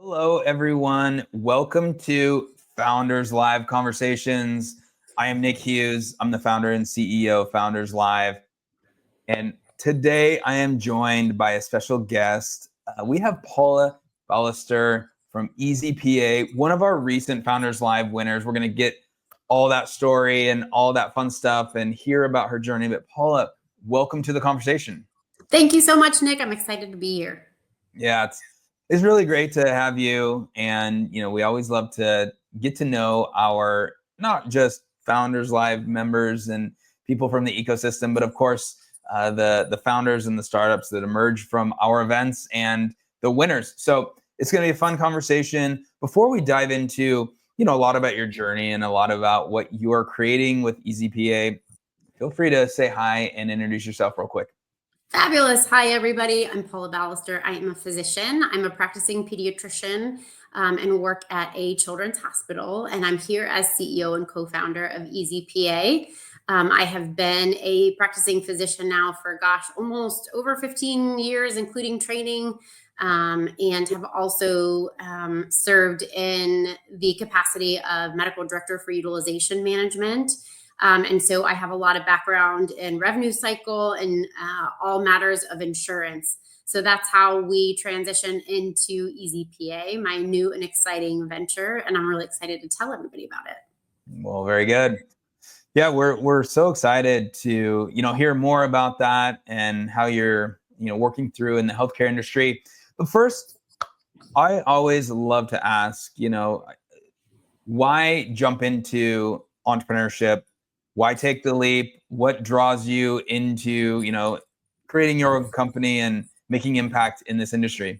Hello, everyone. Welcome to Founders Live Conversations. I am Nick Hughes. I'm the founder and CEO of Founders Live. And today I am joined by a special guest. We have Paola Ballester from EasyPA, one of our recent Founders Live winners. We're going to get all that story and all that fun stuff and hear about her journey. But Paola, welcome to the conversation. Thank you so much, Nick. I'm excited to be here. Yeah, it's really great to have you. And, we always love to get to know our, not just Founders Live members and people from the ecosystem, but of course, the founders and the startups that emerge from our events and the winners. So it's going to be a fun conversation. Before we dive into, a lot about your journey and a lot about what you are creating with EasyPA, feel free to say hi and introduce yourself real quick. Fabulous. Hi, everybody. I'm Paola Ballester. I am a physician. I'm a practicing pediatrician and work at a children's hospital. And I'm here as CEO and co-founder of EasyPA. I have been a practicing physician now for, almost over 15 years, including training, and have also served in the capacity of medical director for utilization management. And so I have a lot of background in revenue cycle and all matters of insurance. So that's how we transition into EasyPA, my new and exciting venture. And I'm really excited to tell everybody about it. Well, very good. Yeah, we're so excited to, hear more about that and how you're, working through in the healthcare industry. But first, I always love to ask, why jump into entrepreneurship? Why take the leap? What draws you into, creating your own company and making impact in this industry?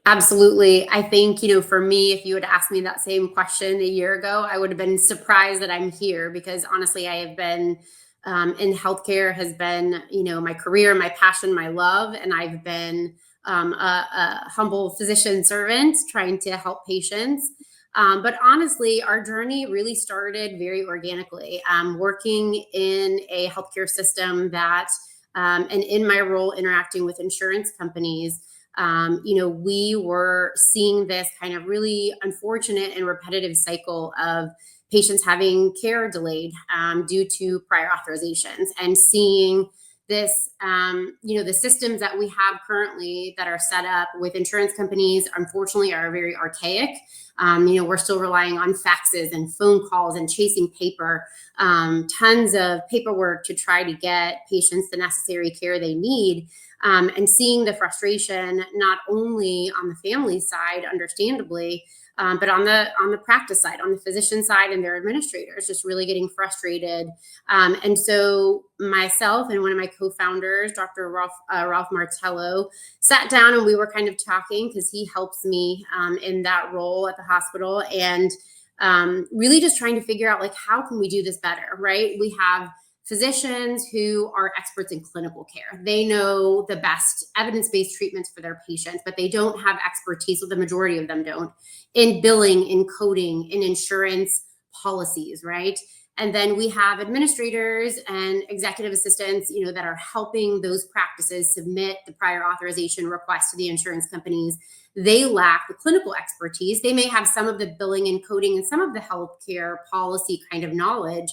Absolutely. I think, for me, if you had asked me that same question a year ago, I would have been surprised that I'm here because honestly, I have been in healthcare has been, my career, my passion, my love. And I've been a humble physician servant trying to help patients. But honestly, our journey really started very organically. Working in a healthcare system that, and in my role interacting with insurance companies, we were seeing this kind of really unfortunate and repetitive cycle of patients having care delayed due to prior authorizations, and seeing this, the systems that we have currently that are set up with insurance companies, unfortunately, are very archaic. We're still relying on faxes and phone calls and chasing paper, tons of paperwork to try to get patients the necessary care they need. And seeing the frustration, not only on the family side, understandably, but on the practice side, on the physician side, and their administrators just really getting frustrated. And so myself and one of my co-founders, Dr. Ralph Martello, sat down and we were kind of talking because he helps me in that role at the hospital, and really just trying to figure out, like, how can we do this better, right? We have physicians who are experts in clinical care. They know the best evidence-based treatments for their patients, but they don't have expertise, or the majority of them don't, in billing, in coding, in insurance policies, right? And then we have administrators and executive assistants, that are helping those practices submit the prior authorization request to the insurance companies. They lack the clinical expertise. They may have some of the billing and coding and some of the healthcare policy kind of knowledge,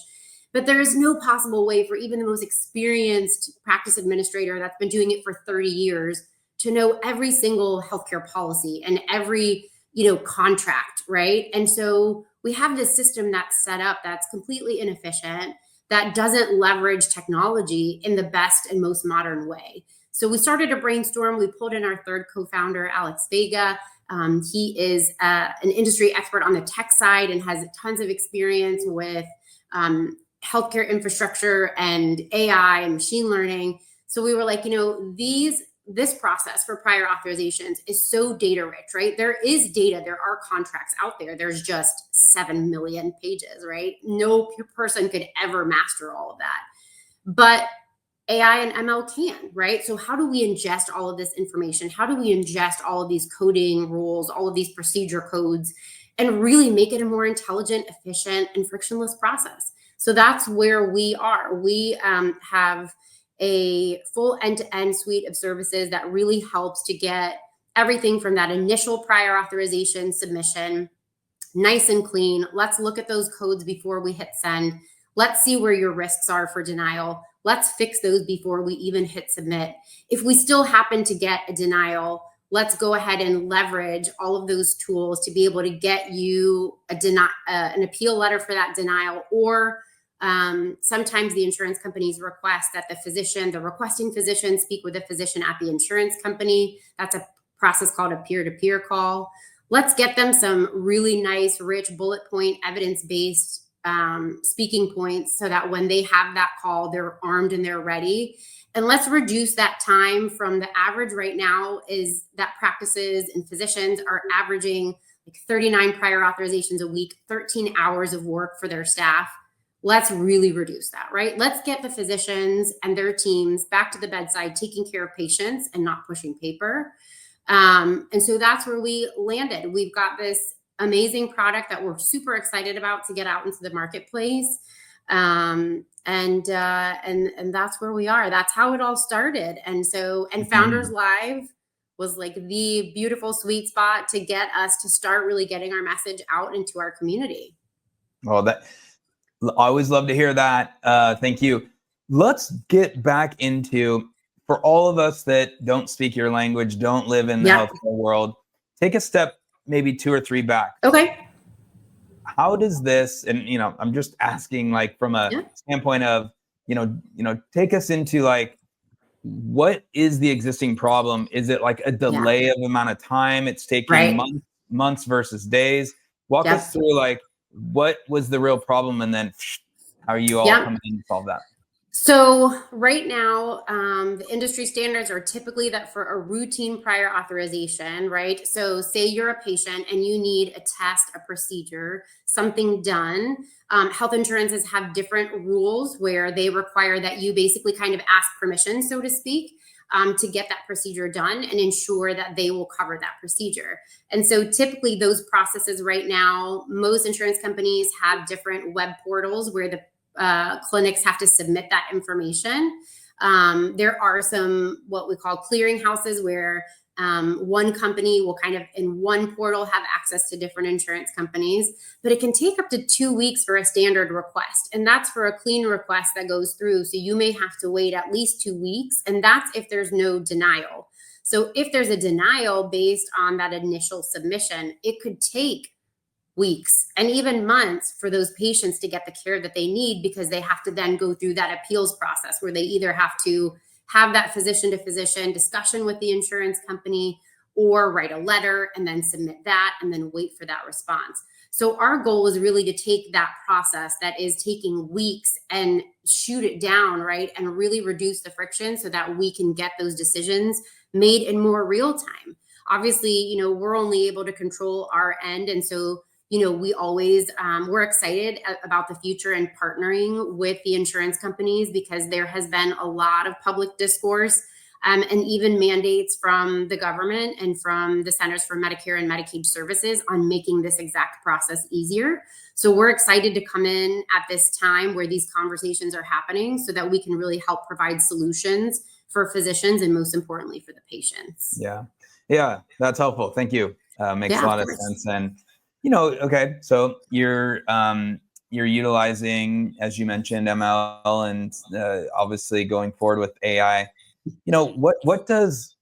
but there is no possible way for even the most experienced practice administrator that's been doing it for 30 years to know every single healthcare policy and every, contract, right? And so we have this system that's set up that's completely inefficient, that doesn't leverage technology in the best and most modern way. So we started to brainstorm. We pulled in our third co-founder, Alex Vega. He is an industry expert on the tech side and has tons of experience with healthcare infrastructure and AI and machine learning. So we were like, this process for prior authorizations is so data rich, right? There is data, there are contracts out there. There's just 7 million pages, right? No person could ever master all of that. But AI and ML can, right? So how do we ingest all of this information? How do we ingest all of these coding rules, all of these procedure codes, and really make it a more intelligent, efficient, and frictionless process? So that's where we are. We have a full end-to-end suite of services that really helps to get everything from that initial prior authorization submission, nice and clean. Let's look at those codes before we hit send. Let's see where your risks are for denial. Let's fix those before we even hit submit. If we still happen to get a denial, let's go ahead and leverage all of those tools to be able to get you an appeal letter for that denial, or sometimes the insurance companies request that the requesting physician speak with a physician at the insurance company. That's a process called a peer-to-peer call. Let's get them some really nice, rich bullet point, evidence-based speaking points so that when they have that call, they're armed and they're ready. And let's reduce that time from the average right now is that practices and physicians are averaging like 39 prior authorizations a week, 13 hours of work for their staff. Let's really reduce that, right? Let's get the physicians and their teams back to the bedside, taking care of patients and not pushing paper. And so that's where we landed. We've got this amazing product that we're super excited about to get out into the marketplace. And that's where we are. That's how it all started. And Founders Live was like the beautiful sweet spot to get us to start really getting our message out into our community. Well, I always love to hear that. Thank you. Let's get back into, for all of us that don't speak your language, don't live in the healthcare world, take a step, maybe 2 or 3 back. Okay. How does this, and I'm just asking, like, from a standpoint of, take us into, like, what is the existing problem? Is it like a delay of amount of time it's taking, months versus days? Walk us through, like, what was the real problem, and then how are you all coming in to solve that? So right now, the industry standards are typically that for a routine prior authorization, right? So say you're a patient and you need a test, a procedure, something done. Health insurances have different rules where they require that you basically kind of ask permission, so to speak, to get that procedure done and ensure that they will cover that procedure. And so typically those processes right now, most insurance companies have different web portals where the clinics have to submit that information. There are some what we call clearinghouses where one company will kind of in one portal have access to different insurance companies, but it can take up to 2 weeks for a standard request. And that's for a clean request that goes through. So you may have to wait at least 2 weeks. And that's if there's no denial. So if there's a denial based on that initial submission, it could take weeks and even months for those patients to get the care that they need, because they have to then go through that appeals process where they either have to have that physician to physician discussion with the insurance company or write a letter and then submit that and then wait for that response. So our goal is really to take that process that is taking weeks and shoot it down, right? And really reduce the friction so that we can get those decisions made in more real time. Obviously, we're only able to control our end. And so we always, we're excited about the future and partnering with the insurance companies, because there has been a lot of public discourse and even mandates from the government and from the Centers for Medicare and Medicaid Services on making this exact process easier. So we're excited to come in at this time where these conversations are happening so that we can really help provide solutions for physicians and most importantly for the patients. Yeah, that's helpful. Thank you. Makes a lot of sense. And okay, so you're utilizing, as you mentioned, ML and obviously going forward with AI. What does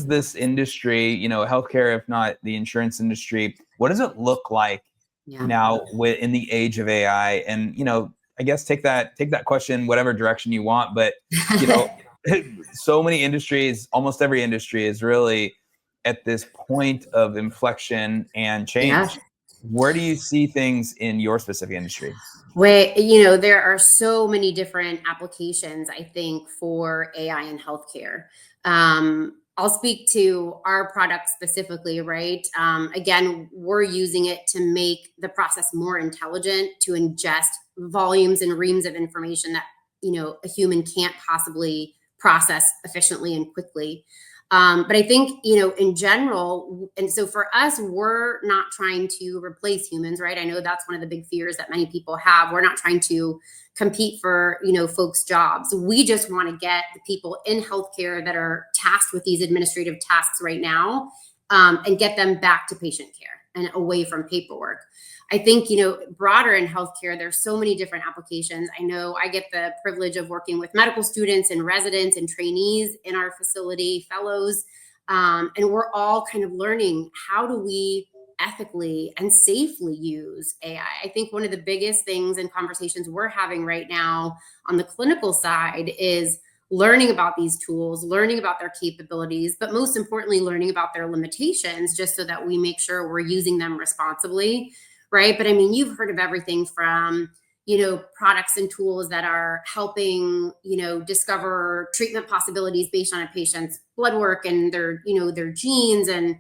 this industry, healthcare, if not the insurance industry, what does it look like now in the age of AI? And I guess take that question whatever direction you want, but so many industries, almost every industry is really at this point of inflection and change. Where do you see things in your specific industry? There are so many different applications, I think, for AI in healthcare. I'll speak to our product specifically, right? Again, we're using it to make the process more intelligent, to ingest volumes and reams of information that, a human can't possibly process efficiently and quickly. But I think, in general, and so for us, we're not trying to replace humans, right? I know that's one of the big fears that many people have. We're not trying to compete for, folks' jobs. We just want to get the people in healthcare that are tasked with these administrative tasks right now, and get them back to patient care and away from paperwork. I think, broader in healthcare, there's so many different applications. I know I get the privilege of working with medical students and residents and trainees in our facility, fellows, and we're all kind of learning, how do we ethically and safely use AI? I think one of the biggest things and conversations we're having right now on the clinical side is learning about these tools, learning about their capabilities, but most importantly, learning about their limitations, just so that we make sure we're using them responsibly. Right. But I mean, you've heard of everything from, products and tools that are helping, discover treatment possibilities based on a patient's blood work and their genes, and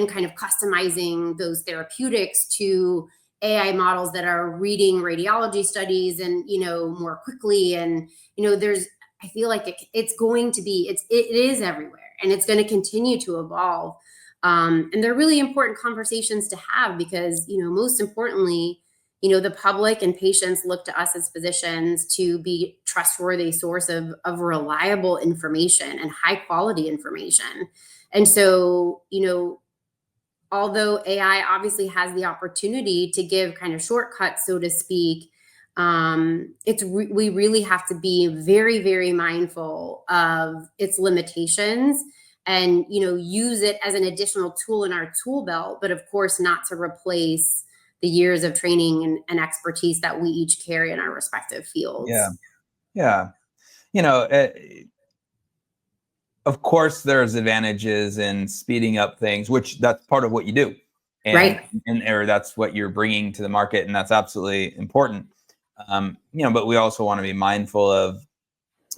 kind of customizing those therapeutics, to AI models that are reading radiology studies and, more quickly. And, I feel like it is everywhere, and it's going to continue to evolve. And they're really important conversations to have, because, most importantly, the public and patients look to us as physicians to be trustworthy source of reliable information and high quality information. And so, although AI obviously has the opportunity to give kind of shortcuts, so to speak, we really have to be very, very mindful of its limitations, and use it as an additional tool in our tool belt, but of course not to replace the years of training and expertise that we each carry in our respective fields. Yeah. Yeah. Of course, there's advantages in speeding up things, which that's part of what you do. Right. Or that's what you're bringing to the market. And that's absolutely important. But we also want to be mindful of,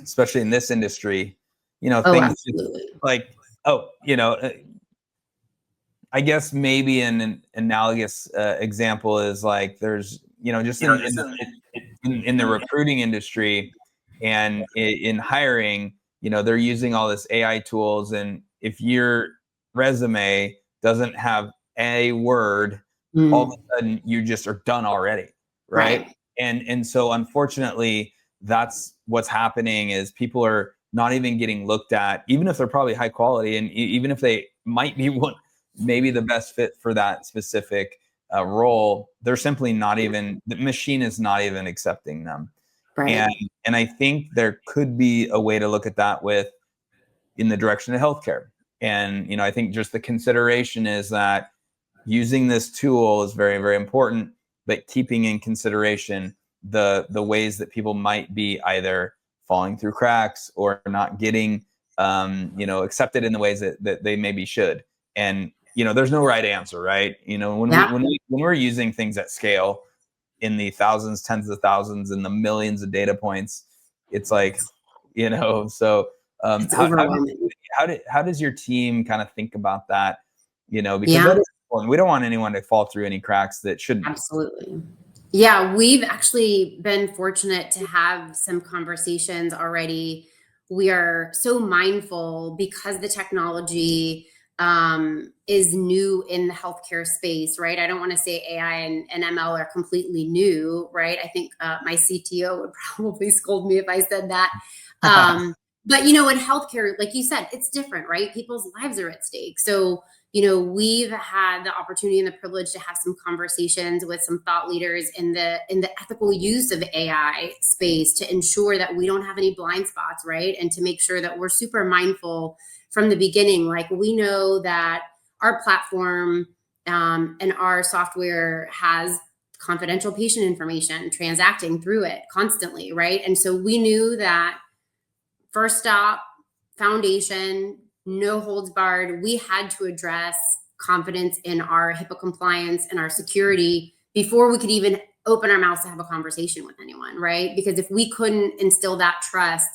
especially in this industry, things Absolutely. like, I guess maybe an analogous example is like, there's, just in the recruiting industry and in hiring, they're using all this AI tools. And if your resume doesn't have a word, all of a sudden you just are done already. Right. And so unfortunately, that's what's happening, is people are not even getting looked at, even if they're probably high quality, and even if they might be maybe the best fit for that specific role, they're simply not even, the machine is not even accepting them. Right. And I think there could be a way to look at that in the direction of healthcare. And, I think just the consideration is that using this tool is very, very important, but keeping in consideration the ways that people might be either falling through cracks or not getting, accepted in the ways that they maybe should. And, there's no right answer, right? When we're using things at scale in the thousands, tens of thousands, and the millions of data points, it's like, so It's overwhelming. how does your team kind of think about that? Because that is important. We don't want anyone to fall through any cracks that shouldn't. Absolutely. Yeah, we've actually been fortunate to have some conversations already. We are so mindful, because the technology is new in the healthcare space, right? I don't want to say AI and ML are completely new, right? I think my CTO would probably scold me if I said that. But, in healthcare, like you said, it's different, right? People's lives are at stake. So, we've had the opportunity and the privilege to have some conversations with some thought leaders in the ethical use of AI space, to ensure that we don't have any blind spots, right? And to make sure that we're super mindful from the beginning. Like, we know that our platform and our software has confidential patient information transacting through it constantly, right? And so we knew that first stop, foundation, no holds barred, we had to address confidence in our HIPAA compliance and our security before we could even open our mouths to have a conversation with anyone, right? Because if we couldn't instill that trust,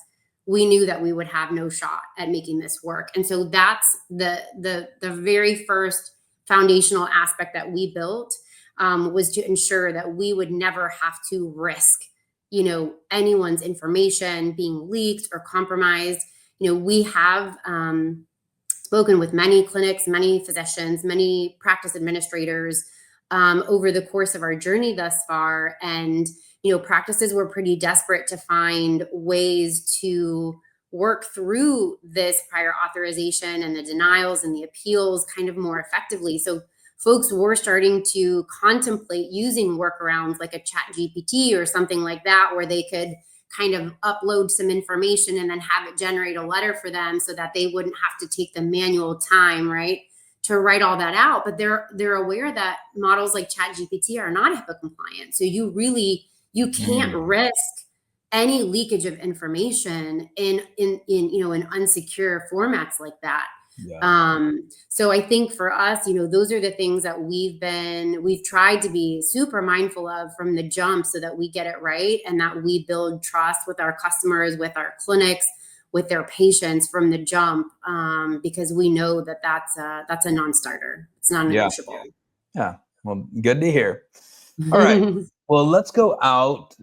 we knew that we would have no shot at making this work. And so that's the very first foundational aspect that we built, was to ensure that we would never have to risk, anyone's information being leaked or compromised. We have spoken with many clinics, many physicians, many practice administrators over the course of our journey thus far. And, practices were pretty desperate to find ways to work through this prior authorization and the denials and the appeals kind of more effectively. So folks were starting to contemplate using workarounds like a chat GPT or something like that, where they could kind of upload some information and then have it generate a letter for them so that they wouldn't have to take the manual time, right, to write all that out. But they're aware that models like chat GPT are not HIPAA compliant. So you can't risk any leakage of information in unsecure formats like that. Yeah. So I think for us, those are the things that we've tried to be super mindful of from the jump, so that we get it right and that we build trust with our customers, with our clinics, with their patients from the jump, because we know that that's a non-starter. It's non-negotiable. Yeah. Well, good to hear. All right. Well, let's go out.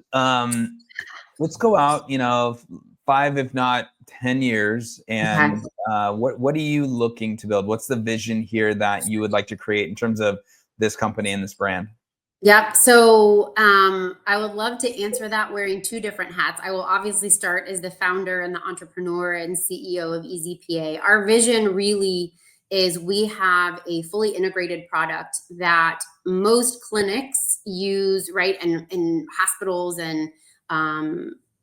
5, if not 10 years. And what are you looking to build? What's the vision here that you would like to create in terms of this company and this brand? Yep. So I would love to answer that wearing 2 different hats. I will obviously start as the founder and the entrepreneur and CEO of EasyPA. Our vision really is we have a fully integrated product that most clinics use, right? And hospitals and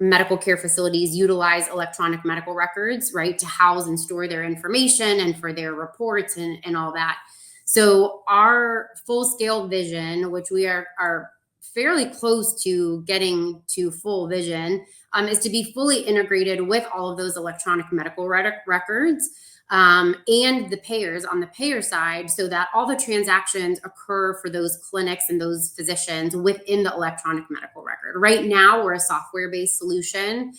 medical care facilities utilize electronic medical records, right, to house and store their information and for their reports and all that. So our full-scale vision, which we are fairly close to getting to full vision, is to be fully integrated with all of those electronic medical records and the payers on the payer side, so that all the transactions occur for those clinics and those physicians within the electronic medical record. Right now, we're a software-based solution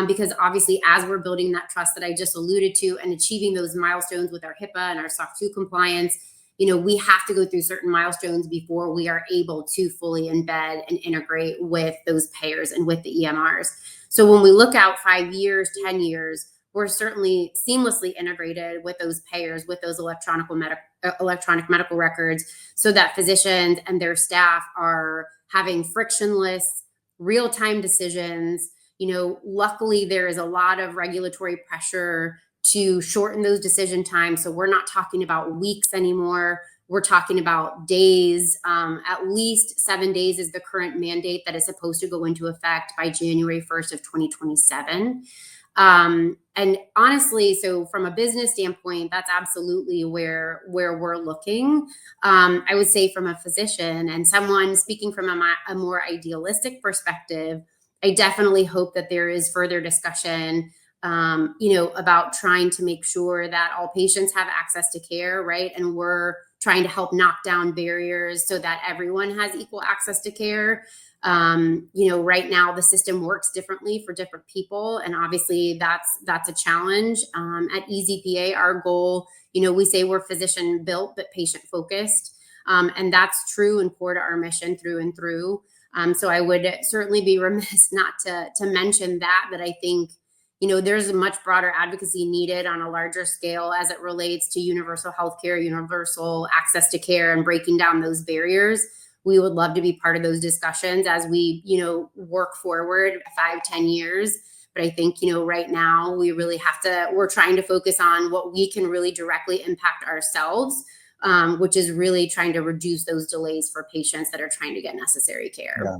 because obviously, as we're building that trust that I just alluded to and achieving those milestones with our HIPAA and our SOC 2 compliance, we have to go through certain milestones before we are able to fully embed and integrate with those payers and with the EMRs. So when we look out 5 years, 10 years, we're certainly seamlessly integrated with those payers, with those electronic medical records, so that physicians and their staff are having frictionless, real-time decisions. Luckily, there is a lot of regulatory pressure to shorten those decision times. So we're not talking about weeks anymore. We're talking about days. At least 7 days is the current mandate that is supposed to go into effect by January 1st of 2027. And honestly, so from a business standpoint, that's absolutely where we're looking. I would say from a physician and someone speaking from a more idealistic perspective, I definitely hope that there is further discussion about trying to make sure that all patients have access to care, right? And we're trying to help knock down barriers so that everyone has equal access to care. Right now the system works differently for different people, and obviously that's a challenge. At EasyPA, our goal, we say we're physician built but patient focused, and that's true and core to our mission through and through. So I would certainly be remiss not to mention that I think there's a much broader advocacy needed on a larger scale as it relates to universal healthcare, universal access to care, and breaking down those barriers. We would love to be part of those discussions as we, work forward 5-10 years. But I think, right now we're trying to focus on what we can really directly impact ourselves, which is really trying to reduce those delays for patients that are trying to get necessary care. Yeah.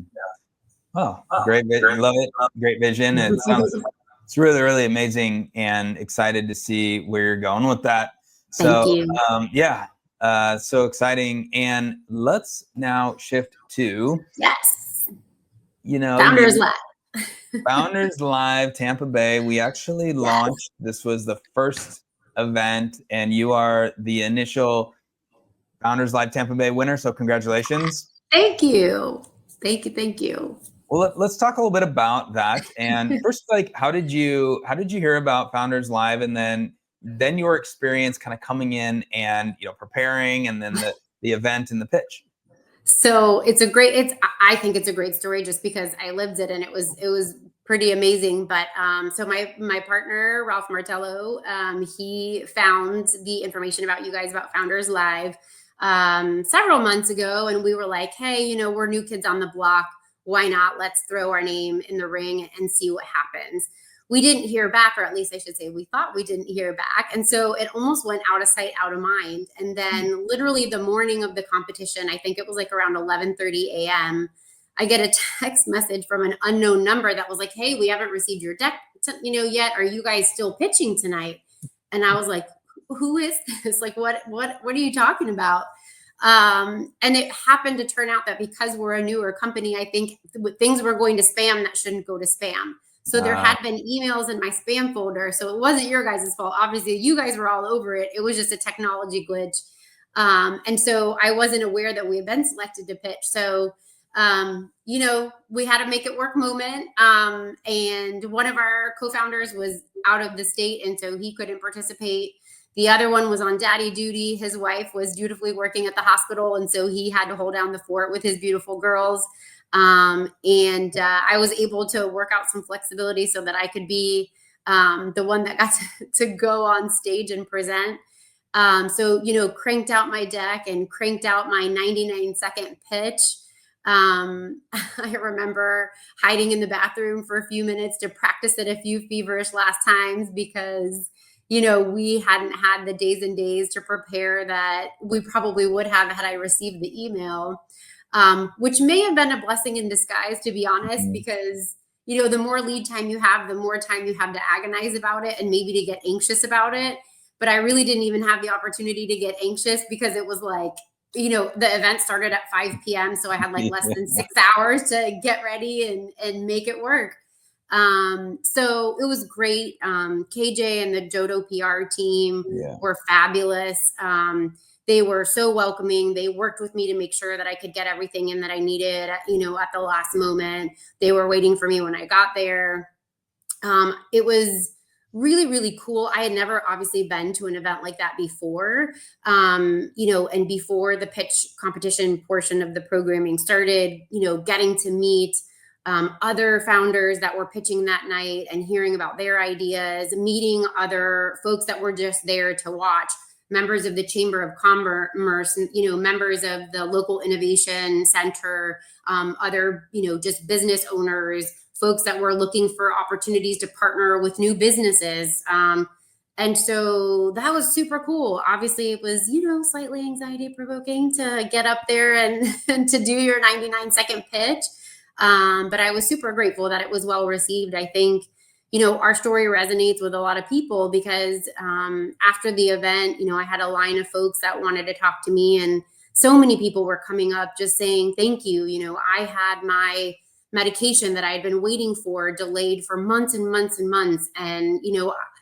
Oh, great. Love it. Great vision. It sounds, it's really, really amazing, and excited to see where you're going with that. So, Thank you. So exciting. And let's now shift to, Founders Live. Founders Live Tampa Bay. We actually launched, this was the first event, and you are the initial Founders Live Tampa Bay winner. So congratulations. Thank you. Thank you. Well, let's talk a little bit about that. And first, how did you hear about Founders Live, and then your experience kind of coming in and preparing, and then the event and the pitch? So I think it's a great story just because I lived it, and it was pretty amazing. But so my partner Ralph Martello, he found the information about you guys, about Founders Live, several months ago, and we were like, hey, you know, we're new kids on the block. Why not? Let's throw our name in the ring and see what happens. We didn't hear back, or at least I should say we thought we didn't hear back. And so it almost went out of sight, out of mind. And then literally the morning of the competition, I think it was like around 11:30 a.m., I get a text message from an unknown number that was like, hey, we haven't received your deck, yet. Are you guys still pitching tonight? And I was like, who is this? Like, what are you talking about? And it happened to turn out that because we're a newer company, I think things were going to spam that shouldn't go to spam. So there had been emails in my spam folder. So it wasn't your guys' fault. Obviously, you guys were all over it. It was just a technology glitch. And so I wasn't aware that we had been selected to pitch. So, we had a make it work moment. And one of our co-founders was out of the state, and so he couldn't participate. The other one was on daddy duty. His wife was dutifully working at the hospital, and so he had to hold down the fort with his beautiful girls. I was able to work out some flexibility so that I could be the one that got to go on stage and present. Cranked out my deck and cranked out my 99-second pitch. I remember hiding in the bathroom for a few minutes to practice it a few feverish last times because, we hadn't had the days and days to prepare that we probably would have had I received the email, which may have been a blessing in disguise, to be honest, because, the more lead time you have, the more time you have to agonize about it and maybe to get anxious about it. But I really didn't even have the opportunity to get anxious because it was like, the event started at 5 p.m. So I had like less than 6 hours to get ready and make it work. So it was great. KJ and the Jodo PR team were fabulous. They were so welcoming. They worked with me to make sure that I could get everything in that I needed, at the last moment. They were waiting for me when I got there. It was really, really cool. I had never obviously been to an event like that before, and before the pitch competition portion of the programming started, getting to meet other founders that were pitching that night and hearing about their ideas, meeting other folks that were just there to watch, members of the Chamber of Commerce, members of the local innovation center, other, just business owners, folks that were looking for opportunities to partner with new businesses. And so that was super cool. Obviously, it was, slightly anxiety provoking to get up there and to do your 99-second pitch. But I was super grateful that it was well received. I think, our story resonates with a lot of people because after the event, I had a line of folks that wanted to talk to me, and so many people were coming up just saying, thank you. I had my medication that I had been waiting for delayed for months and months and months. And,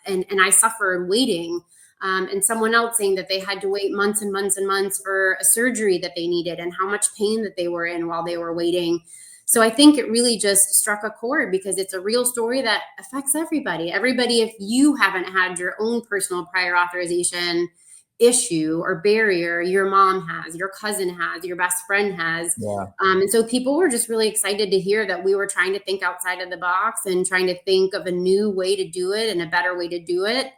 and I suffered waiting. And someone else saying that they had to wait months and months and months for a surgery that they needed and how much pain that they were in while they were waiting. So I think it really just struck a chord because it's a real story that affects everybody. Everybody, if you haven't had your own personal prior authorization issue or barrier, your mom has, your cousin has, your best friend has. And so people were just really excited to hear that we were trying to think outside of the box and trying to think of a new way to do it and a better way to do it,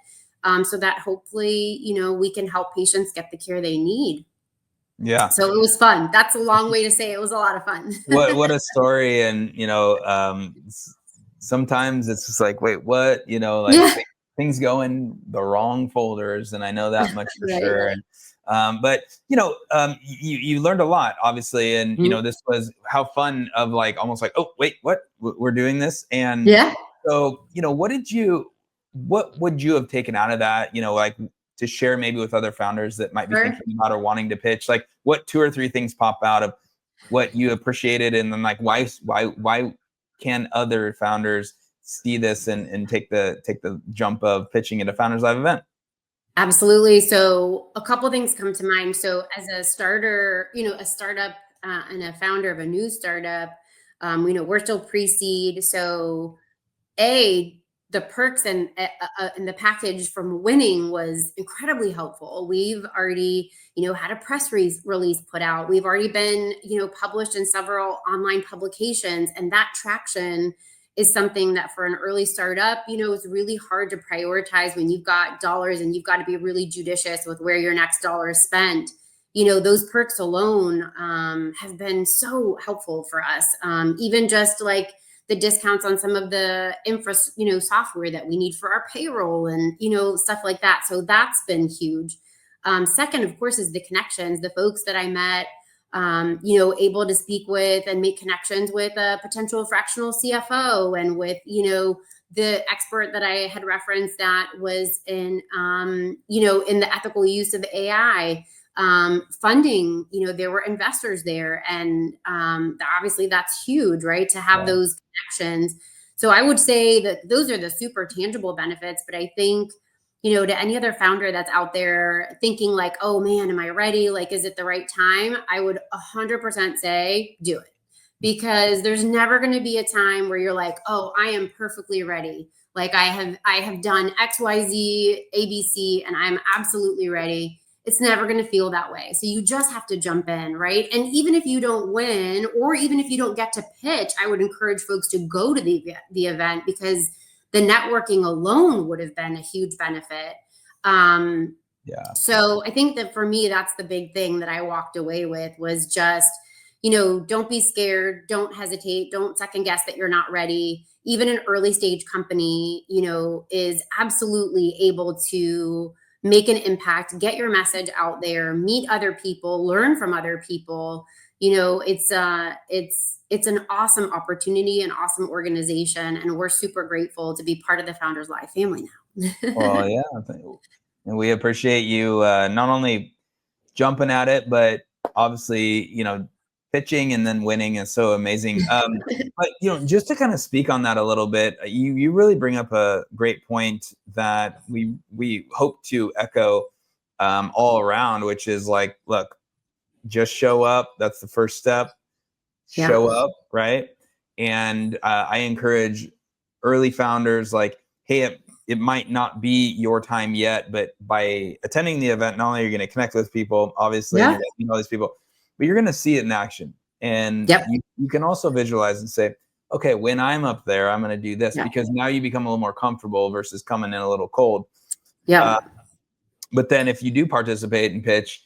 so that hopefully, we can help patients get the care they need. Yeah. So it was fun. That's a long way to say it was a lot of fun. What a story. And, sometimes it's just like, wait, what, things go in the wrong folders. And I know that much for sure. Right. And, but, you learned a lot, obviously. And, this was how fun of like, almost like, oh, wait, what, we're doing this. And so, what would you have taken out of that, like to share maybe with other founders that might be thinking about or wanting to pitch? Like what 2 or 3 things pop out of what you appreciated? And then like, why can other founders see this and take the jump of pitching at a Founders Live event? Absolutely. So a couple things come to mind. So as a starter, a startup and a founder of a new startup, we're still pre-seed. So the perks and the package from winning was incredibly helpful. We've already, had a press release put out. We've already been, published in several online publications, and that traction is something that for an early startup, it's really hard to prioritize when you've got dollars and you've got to be really judicious with where your next dollar is spent. Those perks alone have been so helpful for us. Even just like the discounts on some of the software that we need for our payroll and, stuff like that. So that's been huge. Second, of course, is the connections, the folks that I met, able to speak with and make connections with a potential fractional CFO and with, the expert that I had referenced that was in the ethical use of AI. Funding, there were investors there, and obviously that's huge, right? To have those connections. So I would say that those are the super tangible benefits, but I think, to any other founder that's out there thinking like, oh man, am I ready? Like, is it the right time? I would 100% say do it, because there's never going to be a time where you're like, oh, I am perfectly ready. Like I have done X, Y, Z, ABC, and I'm absolutely ready. It's never going to feel that way. So you just have to jump in, right? And even if you don't win, or even if you don't get to pitch, I would encourage folks to go to the event, because the networking alone would have been a huge benefit. So I think that for me, that's the big thing that I walked away with, was just, don't be scared, don't hesitate, don't second guess that you're not ready. Even an early stage company, is absolutely able to make an impact, get your message out there, meet other people, learn from other people. It's an awesome opportunity, an awesome organization, and we're super grateful to be part of the Founders Live family now. Well, yeah, and we appreciate you not only jumping at it, but obviously, pitching and then winning is so amazing. But just to kind of speak on that a little bit, you really bring up a great point that we hope to echo all around, which is like, look, just show up. That's the first step. Show up, right? And I encourage early founders, like, hey, it might not be your time yet, but by attending the event, not only are you going to connect with people, obviously, and you know these people, but you're going to see it in action. And you can also visualize and say, okay, when I'm up there, I'm going to do this, because now you become a little more comfortable versus coming in a little cold. But then if you do participate and pitch,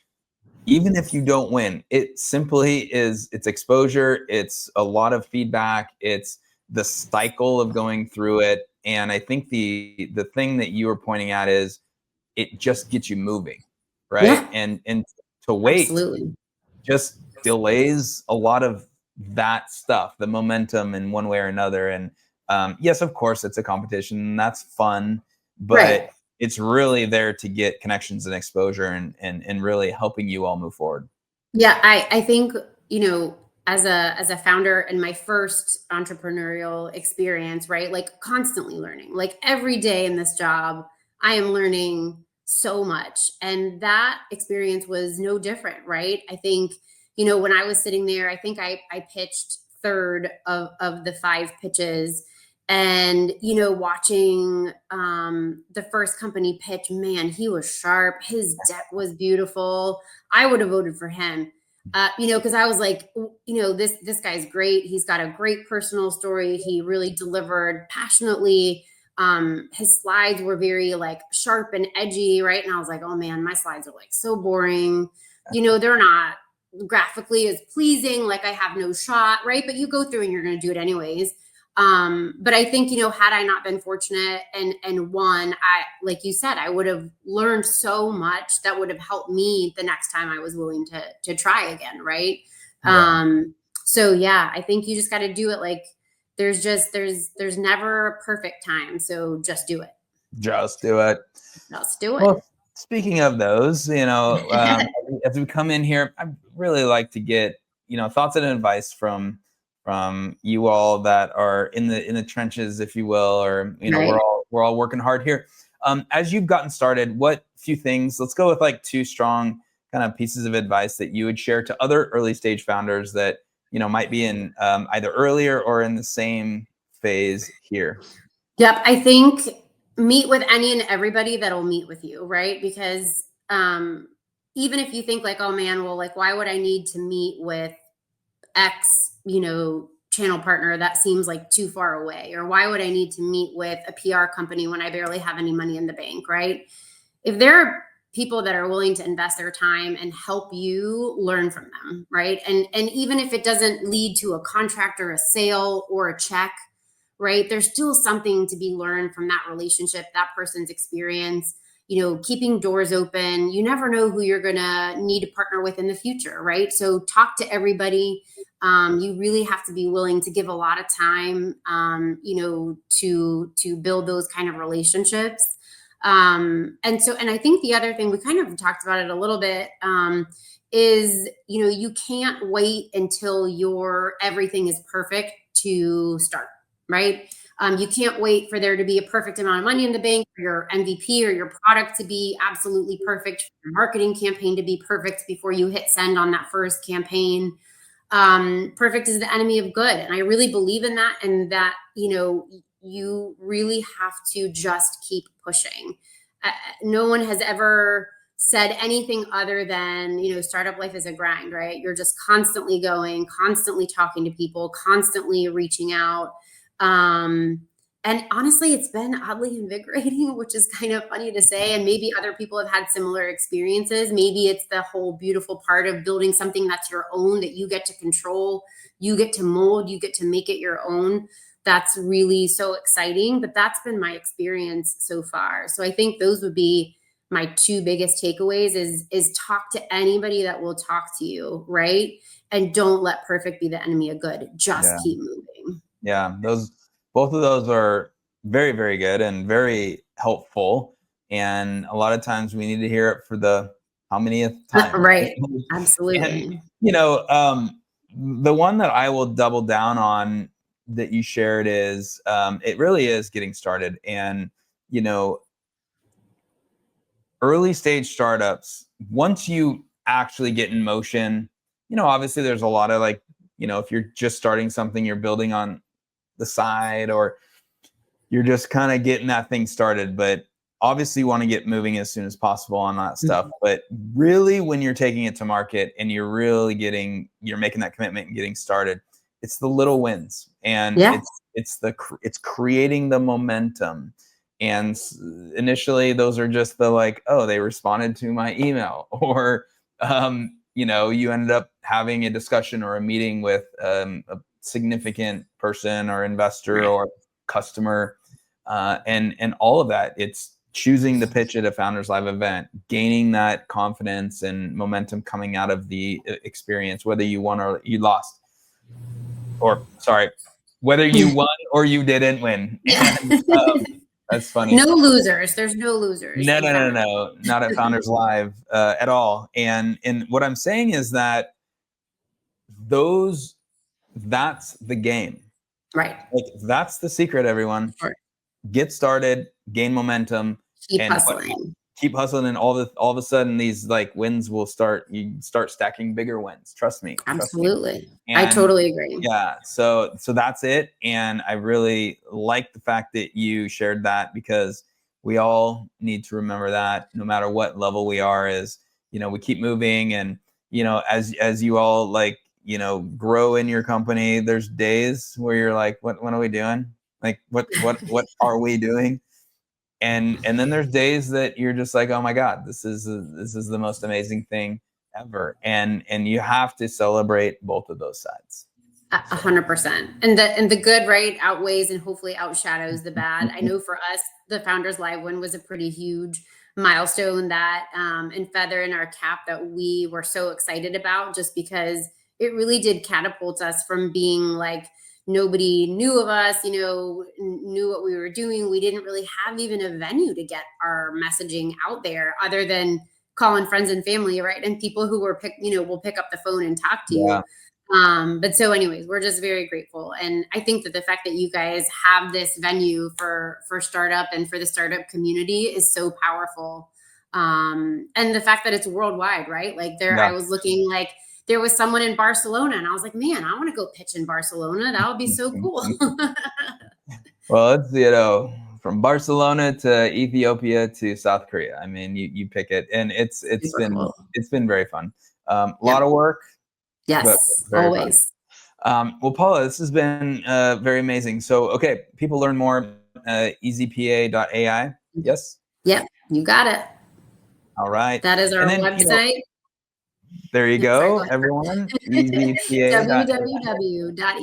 even if you don't win, it simply is, it's exposure. It's a lot of feedback. It's the cycle of going through it. And I think the thing that you were pointing at is it just gets you moving, right? And to wait just delays a lot of that stuff, the momentum in one way or another. And yes, of course, it's a competition and that's fun, but it's really there to get connections and exposure and really helping you all move forward. Yeah, I think, as a founder in my first entrepreneurial experience, right? Like constantly learning, like every day in this job, I am learning so much. And that experience was no different, right? I think, when I was sitting there, I think I pitched third of the 5 pitches. And, watching the first company pitch, man, he was sharp. His deck was beautiful. I would have voted for him. Because I was like, this guy's great. He's got a great personal story. He really delivered passionately. His slides were very like sharp and edgy, right? And I was like, oh man, my slides are like so boring. They're not graphically as pleasing. Like I have no shot, right? But you go through and you're going to do it anyways. But I think, had I not been fortunate and won, like you said, I would have learned so much that would have helped me the next time I was willing to try again. Right. So yeah, I think you just got to do it. Like there's never a perfect time. So just do it. Just do it. Just do it. Well, speaking of those, as we come in here, I'd really like to get, thoughts and advice from you all that are in the trenches, if you will, or we're all working hard here. As you've gotten started, what few things? Let's go with like 2 strong kind of pieces of advice that you would share to other early stage founders that might be in either earlier or in the same phase here. Yep, I think meet with any and everybody that'll meet with you, right? Because even if you think like, oh man, well, like why would I need to meet with X, channel partner that seems like too far away? Or why would I need to meet with a PR company when I barely have any money in the bank, right? If there are people that are willing to invest their time and help you, learn from them, right? And even if it doesn't lead to a contract or a sale or a check, right? There's still something to be learned from that relationship, that person's experience, keeping doors open. You never know who you're going to need to partner with in the future, right? So talk to everybody. You really have to be willing to give a lot of time, to build those kind of relationships. And I think the other thing, we kind of talked about it a little bit, is, you can't wait until everything is perfect to start, right? You can't wait for there to be a perfect amount of money in the bank, for your MVP or your product to be absolutely perfect, for your marketing campaign to be perfect before you hit send on that first campaign. Perfect is the enemy of good. And I really believe in that, and that, you really have to just keep pushing. No one has ever said anything other than, startup life is a grind, right? You're just constantly going, constantly talking to people, constantly reaching out. And honestly, it's been oddly invigorating, which is kind of funny to say. And maybe other people have had similar experiences. Maybe it's the whole beautiful part of building something that's your own, that you get to control, you get to mold, you get to make it your own. That's really so exciting. But that's been my experience so far. So I think those would be my two biggest takeaways, is talk to anybody that will talk to you, right? And don't let perfect be the enemy of good. Just keep moving. Yeah, both of those are very, very good and very helpful. And a lot of times we need to hear it for the how manyth time. Right. Absolutely. And, the one that I will double down on that you shared is, it really is getting started. And, early stage startups, once you actually get in motion, obviously there's a lot of if you're just starting something, you're building on the side, or you're just kind of getting that thing started, but obviously you want to get moving as soon as possible on that stuff. Mm-hmm. But really, when you're taking it to market and you're making that commitment and getting started, it's the little wins, and it's creating the momentum. And initially those are just the they responded to my email, or you ended up having a discussion or a meeting with a significant person or investor or customer, and all of that. It's choosing the pitch at a Founders Live event, gaining that confidence and momentum coming out of the experience, whether you won or you lost, or whether you won or you didn't win. And, that's funny. No losers. There's no losers. No, not at Founders Live at all. And what I'm saying is that that's the game. Right. That's the secret, everyone. Right. Get started, gain momentum, keep hustling. Keep hustling, and all of a sudden these wins will start. You start stacking bigger wins. Trust me. Absolutely. I totally agree. Yeah. So that's it. And I really like the fact that you shared that, because we all need to remember that no matter what level we are, is, we keep moving. And, as you all grow in your company, there's days where you're like, what are we doing? What are we doing? And then there's days that you're just like, oh my God, this is the most amazing thing ever. And you have to celebrate both of those sides. 100%. And the good, right, outweighs and hopefully outshadows the bad. I know for us, the Founders Live win was a pretty huge milestone that and feather in our cap that we were so excited about, just because it really did catapult us from being nobody knew of us, knew what we were doing. We didn't really have even a venue to get our messaging out there, other than calling friends and family, right? And people who will pick up the phone and talk to you. But so anyways, we're just very grateful. And I think that the fact that you guys have this venue for startup and for the startup community is so powerful. And the fact that it's worldwide, right? I was looking there was someone in Barcelona, and I was like, man, I want to go pitch in Barcelona. That would be so cool. Well, it's, from Barcelona to Ethiopia to South Korea. I mean, you pick it, and it's been cool. It's been very fun. A lot of work. Yes, always. Well, Paula, this has been very amazing. So, okay, people learn more, EasyPA.ai. Yes? Yep, you got it. All right. That is And our then, website. there you Yep, sorry, go go, ahead. everyone. EasyPA.ai. www.easypa.ai.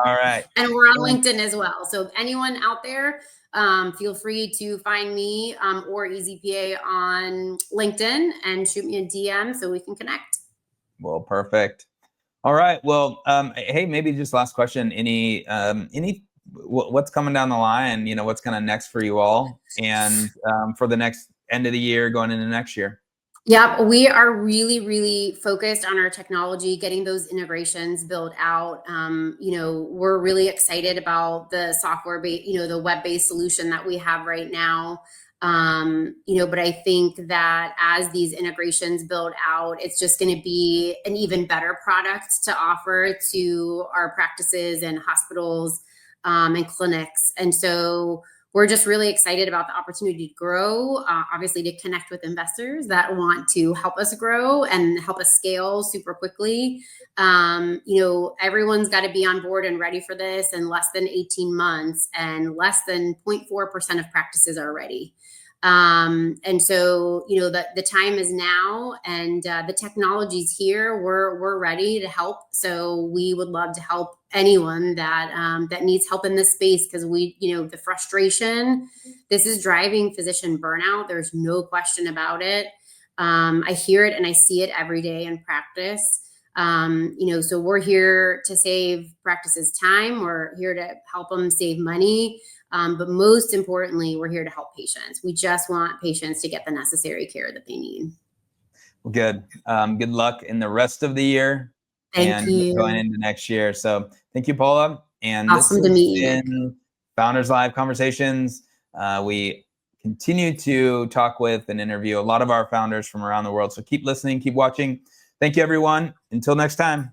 All right. And we're on And LinkedIn as well. So anyone out there, feel free to find me or EasyPA on LinkedIn and shoot me a DM so we can connect. well, perfect. All right. Well, hey, maybe just last question. What's coming down the line? You know, what's kind of next for you all, and for the next end of the year, going into next year? Yep, we are really, really focused on our technology, getting those integrations built out. We're really excited about the software-based, the web-based solution that we have right now. But I think that as these integrations build out, it's just going to be an even better product to offer to our practices and hospitals and clinics. And so we're just really excited about the opportunity to grow, obviously to connect with investors that want to help us grow and help us scale super quickly. Everyone's got to be on board and ready for this in less than 18 months, and less than 0.4% of practices are ready. And so, the time is now, and the technology's here. We're ready to help. So we would love to help anyone that needs help in this space, because the frustration, this is driving physician burnout. There's no question about it. I hear it and I see it every day in practice. So we're here to save practices time. We're here to help them save money. But most importantly, we're here to help patients. We just want patients to get the necessary care that they need. Well, good. Good luck in the rest of the year Thank and going you. into next year. So thank you, Paula. And this Awesome to has meet you, Nick. been Founders Live Conversations. We continue to talk with and interview a lot of our founders from around the world. So keep listening, keep watching. Thank you, everyone. Until next time.